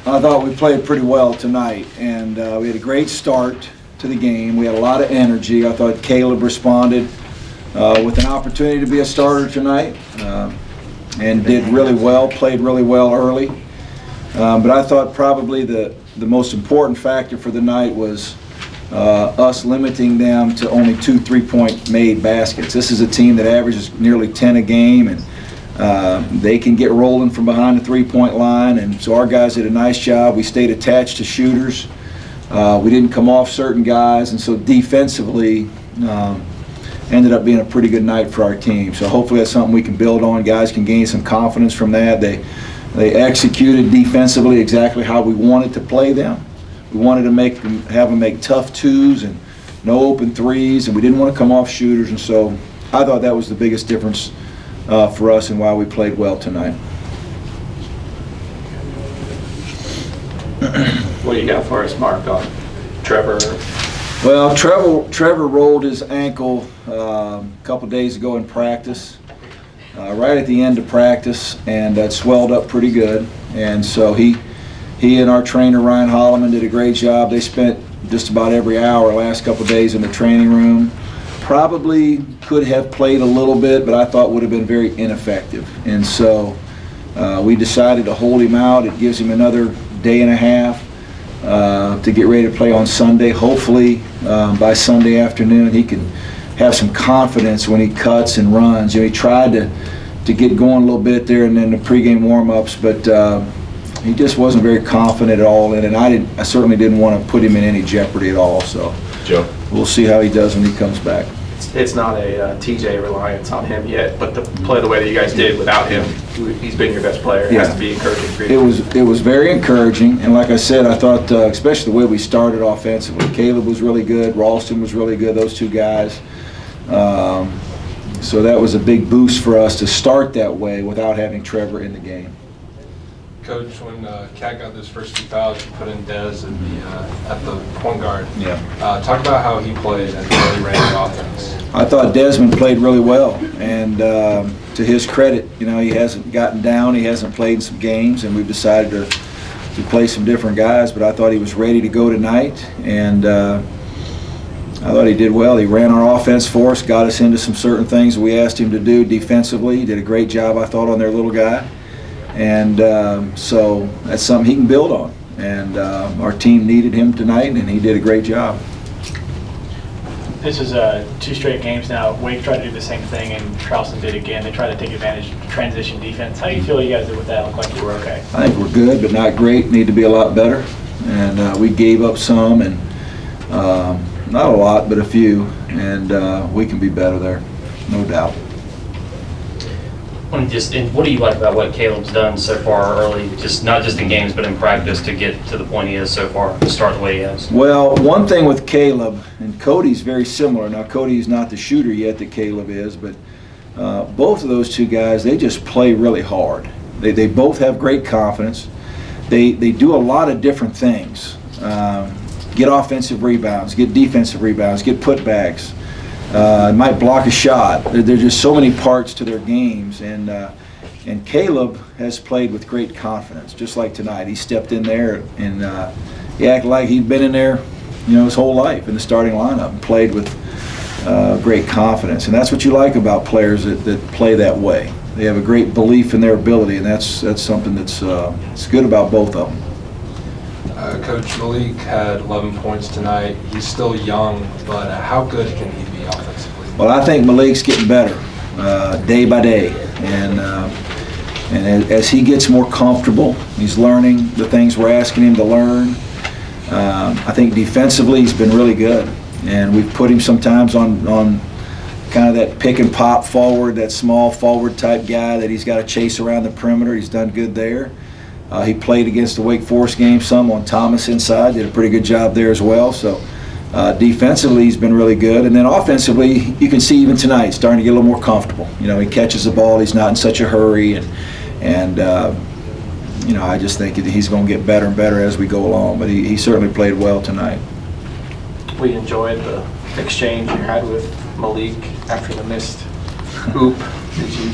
I thought we played pretty well tonight, and we had a great start to the game. We had a lot of energy. I thought Caleb responded with an opportunity to be a starter tonight, and did really well, played really well early. But I thought probably the most important factor for the night was us limiting them to only 2 3-point made baskets. This is a team that averages nearly 10 a game, and they can get rolling from behind the 3-point line, and so our guys did a nice job. We stayed attached to shooters. We didn't come off certain guys, and so defensively ended up being a pretty good night for our team. So hopefully that's something we can build on. Guys can gain some confidence from that. They executed defensively exactly how we wanted to play them. We wanted to have them make tough twos and no open threes, and we didn't want to come off shooters, and so I thought that was the biggest difference for us and why we played well tonight. What do you got for us, Mark, on Trevor? Well, Trevor rolled his ankle a couple days ago in practice, right at the end of practice, and that swelled up pretty good. And so he and our trainer Ryan Holloman did a great job. They spent just about every hour last couple of days in the training room. Probably could have played a little bit, but I thought would have been very ineffective. And so we decided to hold him out. It gives him another day and a half to get ready to play on Sunday. Hopefully by Sunday afternoon he can have some confidence when he cuts and runs. You know, he tried to get going a little bit there and then the pregame warm-ups, but he just wasn't very confident at all in it, and I certainly didn't want to put him in any jeopardy at all. So Joe, we'll see how he does when he comes back. It's not a TJ reliance on him yet, but to play the way that you guys did without him, he's been your best player. It has to be encouraging for you. It was very encouraging, and like I said, I thought especially the way we started offensively. Caleb was really good. Ralston was really good. Those two guys. So that was a big boost for us to start that way without having Trevor in the game. Coach, when Cat got those first 2 fouls, you put in Dez at the point guard. Yeah. Talk about how he played and really ran the offense. I thought Desmond played really well, and to his credit, you know, he hasn't gotten down. He hasn't played in some games, and we've decided to play some different guys. But I thought he was ready to go tonight, and I thought he did well. He ran our offense for us, got us into some certain things we asked him to do defensively. He did a great job, I thought, on their little guy. And so that's something he can build on. And our team needed him tonight, and he did a great job. This is 2 straight games now. Wake tried to do the same thing, and Charleston did again. They tried to take advantage of transition defense. How do you feel you guys did with that? Looked like you were okay. I think we're good, but not great. Need to be a lot better. And we gave up some, and not a lot, but a few. And we can be better there, no doubt. And what do you like about what Caleb's done so far early, just not just in games but in practice, to get to the point he is so far, to start the way he has? Well, one thing with Caleb, and Cody's very similar. Now, Cody's not the shooter yet that Caleb is, but both of those two guys, they just play really hard. They both have great confidence. They do a lot of different things. Get offensive rebounds, get defensive rebounds, get putbacks. Might block a shot. There's just so many parts to their games, and Caleb has played with great confidence, just like tonight. He stepped in there and he acted like he'd been in there, you know, his whole life in the starting lineup, and played with great confidence. And that's what you like about players that play that way. They have a great belief in their ability, and that's something that's it's good about both of them. Coach, Malik had 11 points tonight. He's still young, but how good can he be offensively? Well, I think Malik's getting better day by day, and as he gets more comfortable, he's learning the things we're asking him to learn. I think defensively he's been really good, and we've put him sometimes on kind of that pick and pop forward, that small forward type guy that he's got to chase around the perimeter. He's done good there. He played against the Wake Forest game some on Thomas inside, did a pretty good job there as well. So defensively he's been really good, and then offensively you can see even tonight starting to get a little more comfortable. You know, he catches the ball, he's not in such a hurry, and you know, I just think he's going to get better and better as we go along. But he certainly played well tonight. We enjoyed the exchange you had with Malik after the missed hoop. Did you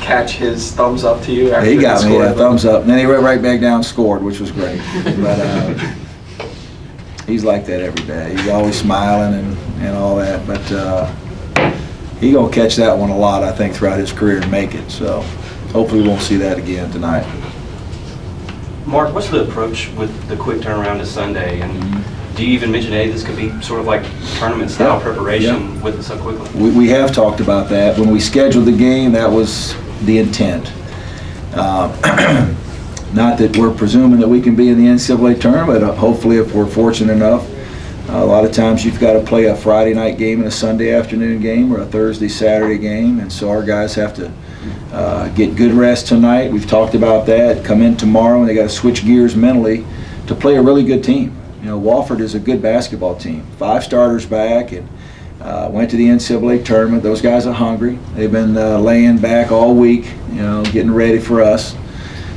catch his thumbs up to you after He got me scored? a thumbs up, and then he went right back down and scored, which was great. But he's like that every day. He's always smiling and all that. But he gonna catch that one a lot, I think, throughout his career and make it. So hopefully we won't see that again tonight. Mark, what's the approach with the quick turnaround to Sunday? And do you even mention, hey, this could be sort of like tournament-style Yeah, preparation with it so quickly? We have talked about that. When we scheduled the game, that was the intent. Not that we're presuming that we can be in the NCAA tournament, but hopefully if we're fortunate enough. A lot of times you've got to play a Friday night game and a Sunday afternoon game or a Thursday, Saturday game, and so our guys have to get good rest tonight. We've talked about that. Come in tomorrow and they got to switch gears mentally to play a really good team. You know, Wofford is a good basketball team. 5 starters back and went to the NCAA tournament. Those guys are hungry. They've been laying back all week, you know, getting ready for us.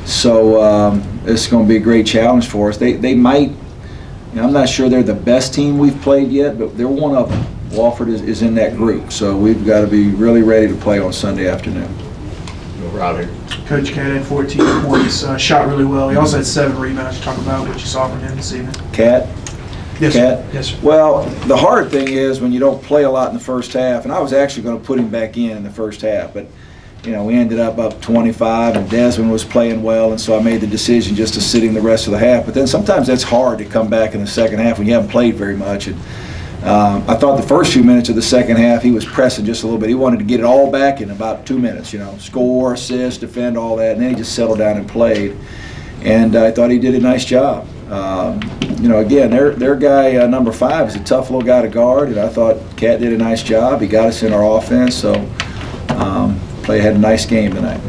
So it's going to be a great challenge for us. They might, you know, I'm not sure they're the best team we've played yet, but they're one of them. Wofford is in that group, so we've got to be really ready to play on Sunday afternoon. Coach Cat had 14 points, shot really well. He also had 7 rebounds. You talk about what you saw from him this evening. Cat? Yes, Cat? sir. Yes, sir. Well, the hard thing is when you don't play a lot in the first half, and I was actually going to put him back in the first half, but you know, we ended up 25, and Desmond was playing well, and so I made the decision just to sit him the rest of the half. But then sometimes that's hard to come back in the second half when you haven't played very much. And I thought the first few minutes of the second half he was pressing just a little bit. He wanted to get it all back in about 2 minutes, you know, score, assist, defend, all that, and then he just settled down and played. And I thought he did a nice job. You know, again, their guy number 5 is a tough little guy to guard, and I thought Cat did a nice job. He got us in our offense, so had a nice game tonight.